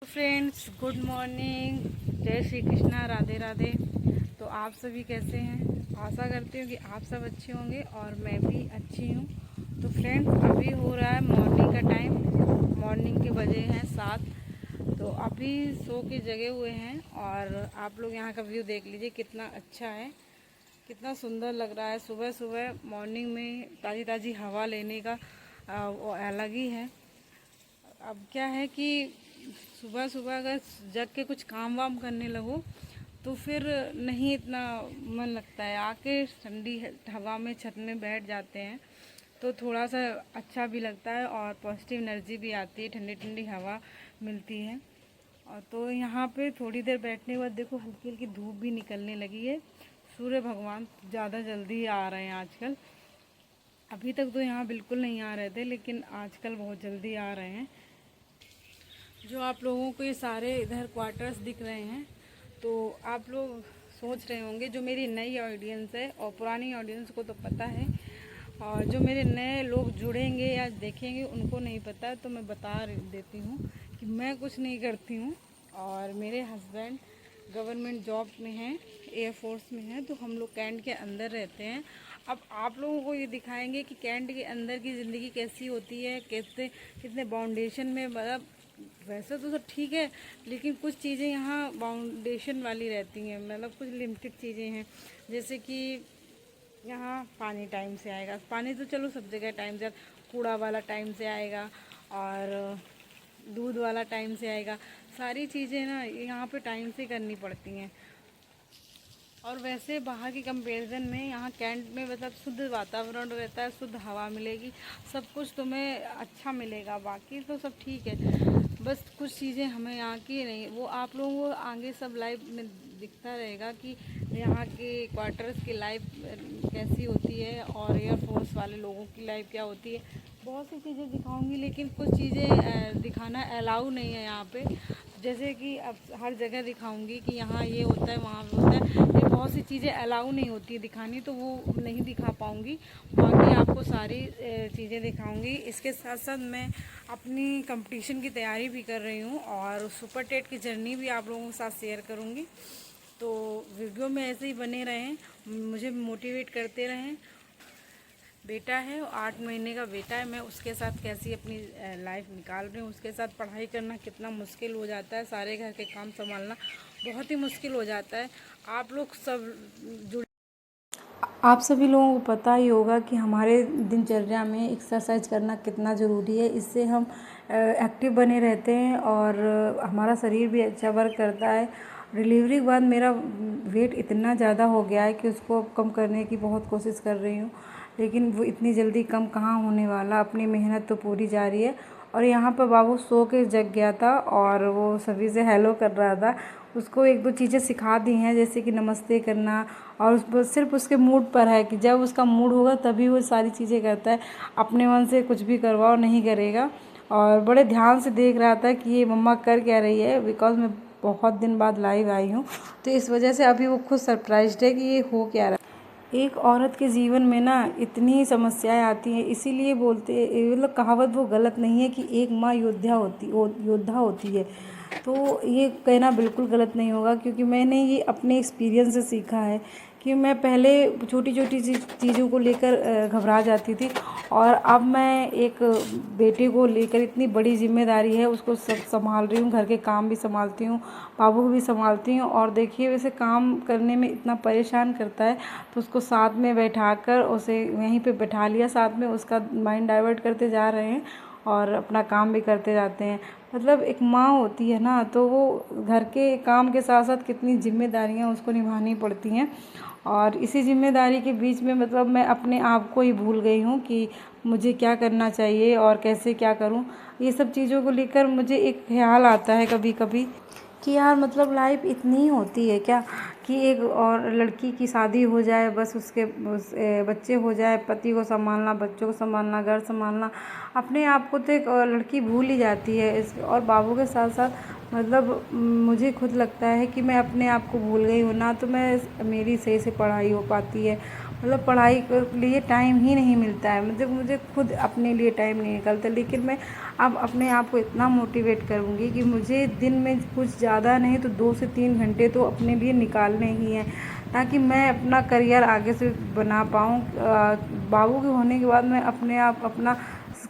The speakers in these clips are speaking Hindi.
फ्रेंड्स, गुड मॉर्निंग, जय श्री कृष्णा, राधे राधे। तो आप सभी कैसे हैं? आशा करती हूँ कि आप सब अच्छे होंगे और मैं भी अच्छी हूँ। तो फ्रेंड्स, अभी हो रहा है मॉर्निंग का टाइम। मॉर्निंग के बजे हैं 7। तो अभी सो के जगे हुए हैं और आप लोग यहाँ का व्यू देख लीजिए, कितना अच्छा है, कितना सुंदर लग रहा है। सुबह सुबह मॉर्निंग में ताज़ी ताज़ी हवा लेने का वो अलग ही है। अब क्या है कि सुबह सुबह अगर जग के कुछ काम वाम करने लगो तो फिर नहीं इतना मन लगता है। आके ठंडी हवा में छत में बैठ जाते हैं तो थोड़ा सा अच्छा भी लगता है और पॉजिटिव एनर्जी भी आती है, ठंडी ठंडी हवा मिलती है। और तो यहाँ पे थोड़ी देर बैठने के बाद देखो हल्की हल्की धूप भी निकलने लगी है। सूर्य भगवान ज़्यादा जल्दी आ रहे हैं आजकल। अभी तक तो यहाँ बिल्कुल नहीं आ रहे थे, लेकिन आजकल बहुत जल्दी आ रहे हैं। जो आप लोगों को ये सारे इधर क्वार्टर्स दिख रहे हैं, तो आप लोग सोच रहे होंगे, जो मेरी नई ऑडियंस है और पुरानी ऑडियंस को तो पता है, और जो मेरे नए लोग जुड़ेंगे या देखेंगे उनको नहीं पता, तो मैं बता देती हूँ कि मैं कुछ नहीं करती हूँ और मेरे हस्बैंड गवर्नमेंट जॉब में हैं, एयरफोर्स में हैं। तो हम लोग कैंट के अंदर रहते हैं। अब आप लोगों को ये दिखाएंगे कि कैंट के अंदर की ज़िंदगी कैसी होती है, कितने कितने बाउंडेशन में, मतलब वैसे तो सब ठीक है, लेकिन कुछ चीज़ें यहाँ बाउंडेशन वाली रहती हैं, मतलब कुछ लिमिटेड चीज़ें हैं। जैसे कि यहाँ पानी टाइम से आएगा, पानी तो चलो सब जगह टाइम से, कूड़ा वाला टाइम से आएगा और दूध वाला टाइम से आएगा। सारी चीज़ें ना यहाँ पे टाइम से करनी पड़ती हैं। और वैसे बाहर की कंपैरिजन में यहाँ कैंट में मतलब शुद्ध वातावरण रहता है, शुद्ध हवा मिलेगी, सब कुछ तुम्हें अच्छा मिलेगा। बाकी तो सब ठीक है, बस कुछ चीज़ें हमें यहाँ की नहीं, वो आप लोगों को आगे सब लाइफ में दिखता रहेगा कि यहाँ के क्वार्टर्स की लाइफ कैसी होती है और एयरफोर्स वाले लोगों की लाइफ क्या होती है। बहुत सी चीज़ें दिखाऊंगी, लेकिन कुछ चीज़ें दिखाना अलाउ नहीं है यहाँ पे। जैसे कि अब हर जगह दिखाऊंगी कि यहाँ ये होता है, वहाँ पे होता है, ये बहुत सी चीज़ें अलाउ नहीं होती है दिखानी, तो वो नहीं दिखा पाऊँगी। बाकी आपको सारी चीज़ें दिखाऊंगी। इसके साथ साथ मैं अपनी कंपटीशन की तैयारी भी कर रही हूँ और सुपर टेट की जर्नी भी आप लोगों के साथ शेयर करूँगी। तो वीडियो में ऐसे ही बने रहें, मुझे मोटिवेट करते रहें। बेटा है, 8 महीने का बेटा है, मैं उसके साथ कैसी अपनी लाइफ निकाल रही हूँ। उसके साथ पढ़ाई करना कितना मुश्किल हो जाता है, सारे घर के काम संभालना बहुत ही मुश्किल हो जाता है। आप लोग सब जुड़ आप सभी लोगों को पता ही होगा कि हमारे दिनचर्या में एक्सरसाइज करना कितना ज़रूरी है। इससे हम एक्टिव बने रहते हैं और हमारा शरीर भी अच्छा वर्क करता है। डिलीवरी के बाद मेरा वेट इतना ज़्यादा हो गया है कि उसको कम करने की बहुत कोशिश कर रही हूँ, लेकिन वो इतनी जल्दी कम कहाँ होने वाला। अपनी मेहनत तो पूरी जारी है। और यहाँ पर बाबू सो के जग गया था और वो सभी से हेलो कर रहा था। उसको एक दो चीज़ें सिखा दी हैं, जैसे कि नमस्ते करना, और उस पर सिर्फ उसके मूड पर है कि जब उसका मूड होगा तभी वो सारी चीज़ें करता है। अपने मन से कुछ भी करवाओ नहीं करेगा। और बड़े ध्यान से देख रहा था कि ये मम्मा कर क्या रही है, बिकॉज मैं बहुत दिन बाद लाइव आई हूँ, तो इस वजह से अभी वो खुद सरप्राइज्ड है कि ये हो क्या रहा है। एक औरत के जीवन में ना इतनी समस्याएं आती हैं, इसीलिए बोलते, मतलब कहावत वो गलत नहीं है कि एक माँ योद्धा होती है। तो ये कहना बिल्कुल गलत नहीं होगा, क्योंकि मैंने ये अपने एक्सपीरियंस से सीखा है कि मैं पहले छोटी छोटी चीज़ों को लेकर घबरा जाती थी, और अब मैं एक बेटे को लेकर इतनी बड़ी जिम्मेदारी है, उसको सब संभाल रही हूँ, घर के काम भी संभालती हूँ, बाबू को भी संभालती हूँ। और देखिए, वैसे काम करने में इतना परेशान करता है, तो उसको साथ में बैठाकर उसे यहीं पे बैठा लिया, साथ में उसका माइंड डाइवर्ट करते जा रहे हैं और अपना काम भी करते जाते हैं। मतलब एक माँ होती है ना, तो वो घर के काम के साथ साथ कितनी जिम्मेदारियाँ उसको निभानी पड़ती हैं। और इसी जिम्मेदारी के बीच में मतलब मैं अपने आप को ही भूल गई हूँ कि मुझे क्या करना चाहिए और कैसे क्या करूँ। ये सब चीज़ों को लेकर मुझे एक ख्याल आता है कभी कभी कि यार, मतलब लाइफ इतनी ही होती है क्या कि एक और लड़की की शादी हो जाए, बस उसके बच्चे हो जाए, पति को संभालना, बच्चों को संभालना, घर संभालना, अपने आप को तो एक लड़की भूल ही जाती है। इस और बाबू के साथ साथ मतलब मुझे खुद लगता है कि मैं अपने आप को भूल गई हूँ ना, तो मैं मेरी सही से पढ़ाई हो पाती है, मतलब पढ़ाई के लिए टाइम ही नहीं मिलता है, मतलब मुझे खुद अपने लिए टाइम नहीं निकलता। लेकिन मैं अब अपने आप को इतना मोटिवेट करूँगी कि मुझे दिन में कुछ ज़्यादा नहीं तो 2 से 3 घंटे तो अपने लिए निकालने ही हैं, ताकि मैं अपना करियर आगे से बना पाऊँ। बाबू के होने के बाद मैं अपने आप अपना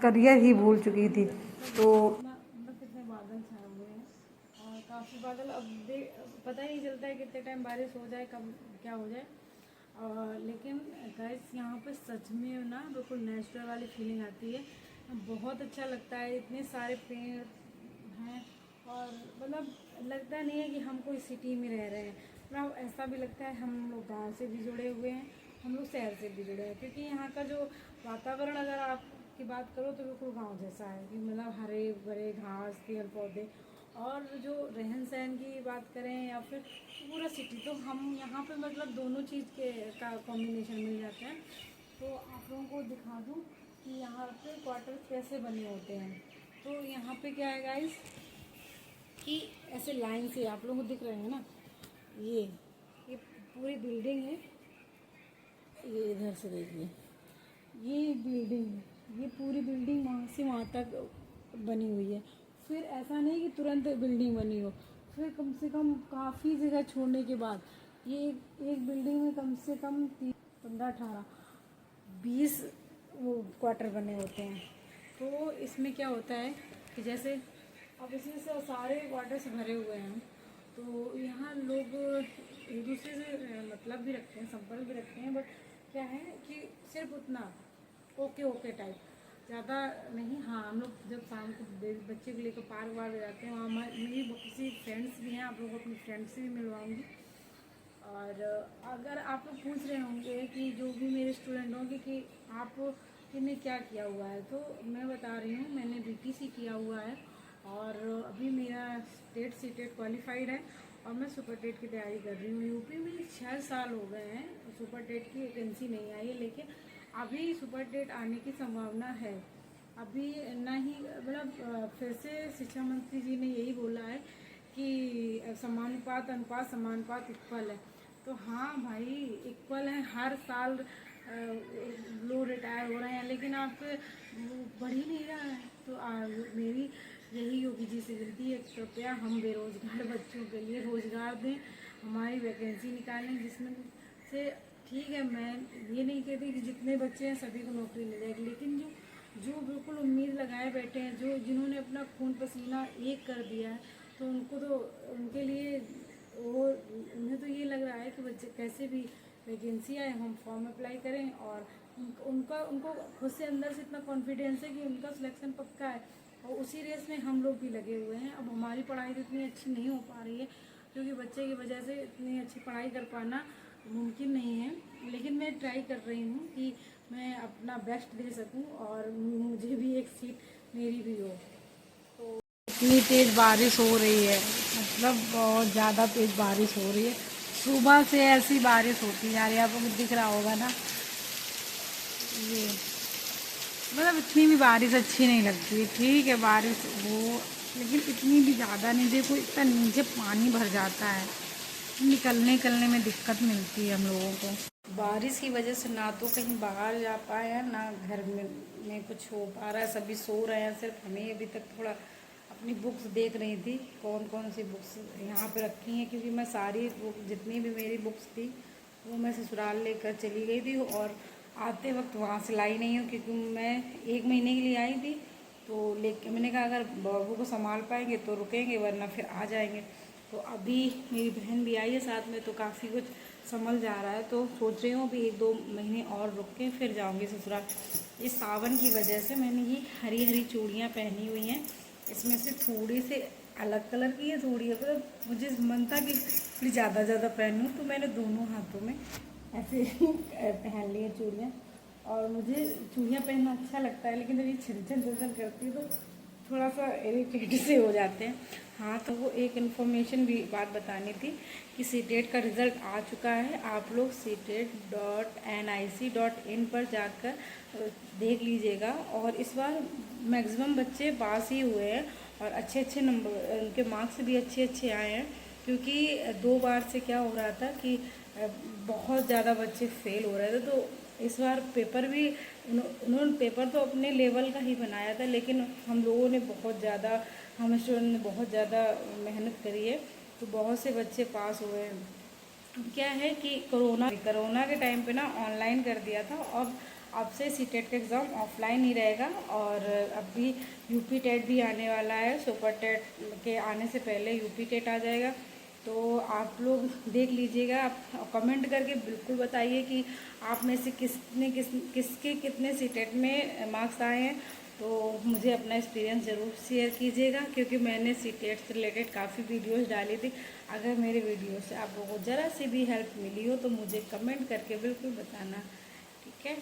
करियर ही भूल चुकी थी। तो मतलब कितने बादल छाए हुए हैं और काफ़ी बादल, अब पता ही नहीं चलता है कितने टाइम बारिश हो जाए, कब क्या हो जाए। लेकिन गाइस यहाँ पे सच में ना बिल्कुल नेचुरल वाली फीलिंग आती है, बहुत अच्छा लगता है। इतने सारे पेड़ हैं और मतलब लगता नहीं है कि हम कोई सिटी में रह रहे हैं, मतलब ऐसा भी लगता है हम लोग गांव से भी जुड़े हुए हैं, हम लोग शहर से भी जुड़े हैं। क्योंकि यहाँ का जो वातावरण अगर आप की बात करो तो बिल्कुल गांव जैसा है, कि मतलब हरे भरे घास पेड़ पौधे। और जो रहन सहन की बात करें या फिर पूरा सिटी, तो हम यहाँ पे मतलब दोनों चीज़ के का कॉम्बिनेशन मिल जाता है। तो आप लोगों को दिखा दूँ कि यहाँ पे क्वार्टर्स कैसे बने होते हैं। तो यहाँ पे क्या है गाइस कि ऐसे लाइन से आप लोगों को दिख रहे हैं ना, ये पूरी बिल्डिंग है, ये इधर से देखिए, ये बिल्डिंग, ये पूरी बिल्डिंग वहाँ से वहाँ तक बनी हुई है। फिर ऐसा नहीं कि तुरंत बिल्डिंग बनी हो, फिर कम से कम काफ़ी जगह छोड़ने के बाद ये एक बिल्डिंग में कम से कम 15, 18, 20 वो क्वार्टर बने होते हैं। तो इसमें क्या होता है कि जैसे अब इसमें से सारे क्वार्टर से भरे हुए हैं, तो यहाँ लोग एक दूसरे से मतलब भी रखते हैं, संपर्क भी रखते हैं, बट क्या है कि सिर्फ उतना ओके ओके टाइप, ज़्यादा नहीं। हाँ, हम लोग जब शाम को बच्चे को लेकर पार्क वार्क जाते हैं, वहाँ मेरी बहुत सी फ्रेंड्स भी हैं, आप लोगों को अपनी फ्रेंड्स से भी मिलवाऊँगी। और अगर आप लोग पूछ रहे होंगे कि जो भी मेरे स्टूडेंट होंगे कि आपने क्या किया हुआ है, तो मैं बता रही हूँ, मैंने बीटीसी किया हुआ है और अभी मेरा स्टेट सीटेट क्वालिफाइड है और मैं सुपर टेट की तैयारी कर रही हूँ। यूपी में 6 साल हो गए हैं, सुपर टेट की वैकेंसी नहीं आई है, लेकिन अभी सुपर टेट आने की संभावना है। अभी ना ही मतलब फिर से शिक्षा मंत्री जी ने यही बोला है कि समानुपात अनुपात समानुपात इक्वल है। तो हाँ भाई, इक्वल है, हर साल लोग रिटायर हो रहे हैं, लेकिन आप बढ़ ही नहीं रहा है। तो मेरी यही योगी जी से विनती है, कृपया हम बेरोजगार बच्चों के लिए रोजगार दें, हमारी वैकेंसी निकालें, जिसमें से ठीक है, मैं ये नहीं कहती कि जितने बच्चे हैं सभी को नौकरी मिल जाएगी, लेकिन जो बिल्कुल उम्मीद लगाए बैठे हैं, जिन्होंने अपना खून पसीना एक कर दिया है, तो उनको तो उनके लिए वो उन्हें तो ये लग रहा है कि बच्चे कैसे भी वैकेंसी आए हम फॉर्म अप्लाई करें, और उनको खुद से अंदर से इतना कॉन्फिडेंस है कि उनका सिलेक्शन पक्का है, और उसी रेस में हम लोग भी लगे हुए हैं। अब हमारी पढ़ाई तो इतनी अच्छी नहीं हो पा रही है, क्योंकि बच्चे की वजह से इतनी अच्छी पढ़ाई कर पाना मुमकिन नहीं है, लेकिन मैं ट्राई कर रही हूँ कि मैं अपना बेस्ट दे सकूँ और मुझे भी एक सीट मेरी भी हो। तो इतनी तेज़ बारिश हो रही है, मतलब बहुत ज़्यादा तेज़ बारिश हो रही है, सुबह से ऐसी बारिश होती जा रही है, आपको दिख रहा होगा ना। ये मतलब इतनी भी बारिश अच्छी नहीं लगती, ठीक है बारिश हो, लेकिन इतनी भी ज़्यादा नहीं। देखो इतना नीचे पानी भर जाता है, निकलने में दिक्कत मिलती है हम लोगों को। बारिश की वजह से ना तो कहीं बाहर जा पाए हैं, ना घर में कुछ हो पा रहा है, सभी सो रहे हैं। सिर्फ हमें अभी तक थोड़ा अपनी बुक्स देख रही थी, कौन कौन सी बुक्स यहाँ पे रखी हैं, क्योंकि मैं सारी बुक जितनी भी मेरी बुक्स थी वो मैं ससुराल लेकर चली गई थी, और आते वक्त वहाँ से लाई नहीं हूँ, क्योंकि मैं 1 महीने के लिए आई थी। तो लेके मैंने कहा अगर बाबू को संभाल पाएंगे तो रुकेंगे, वरना फिर आ जाएंगे। तो अभी मेरी बहन भी आई है साथ में, तो काफ़ी कुछ संभल जा रहा है, तो सोच रही हूँ अभी 1-2 महीने और रुक के फिर जाऊँगी ससुराल। इस सावन की वजह से मैंने ये हरी हरी चूड़ियाँ पहनी हुई हैं, इसमें से थोड़ी से अलग कलर की है, थोड़ी मतलब मुझे मन था कि थोड़ी ज़्यादा पहनूँ, तो मैंने दोनों हाथों में ऐसे पहन ली है चूड़ियाँ। और मुझे चूड़ियाँ पहनना अच्छा लगता है, लेकिन जब ये छिन करती है तो थोड़ा सा इरिटेट से हो जाते हैं। हाँ, तो वो एक इन्फॉर्मेशन भी बात बतानी थी कि सीटेट का रिज़ल्ट आ चुका है। आप लोग CTET.nic.in पर जाकर देख लीजिएगा, और इस बार मैक्सिमम बच्चे पास ही हुए हैं और अच्छे नंबर, उनके मार्क्स भी अच्छे आए हैं। क्योंकि 2 बार से क्या हो रहा था कि बहुत ज़्यादा बच्चे फेल हो रहे थे। तो इस बार पेपर भी उन्होंने पेपर तो अपने लेवल का ही बनाया था, लेकिन हम लोगों ने बहुत ज़्यादा, हम स्टूडेंट ने बहुत ज़्यादा मेहनत करी है, तो बहुत से बच्चे पास हुए हैं। क्या है कि कोरोना के टाइम पे ना ऑनलाइन कर दिया था। अब से सीटेट का एग्ज़ाम ऑफलाइन ही रहेगा। और अभी यूपी टेट भी आने वाला है, सुपर टेट के आने से पहले यूपी टेट आ जाएगा। तो आप लोग देख लीजिएगा, आप कमेंट करके बिल्कुल बताइए कि आप में से किसके कितने सीटेट में मार्क्स आए हैं। तो मुझे अपना एक्सपीरियंस ज़रूर शेयर कीजिएगा, क्योंकि मैंने सीटेट से रिलेटेड काफ़ी वीडियोस डाली थी। अगर मेरे वीडियो से आप लोगों को ज़रा सी भी हेल्प मिली हो तो मुझे कमेंट करके बिल्कुल बताना, ठीक है।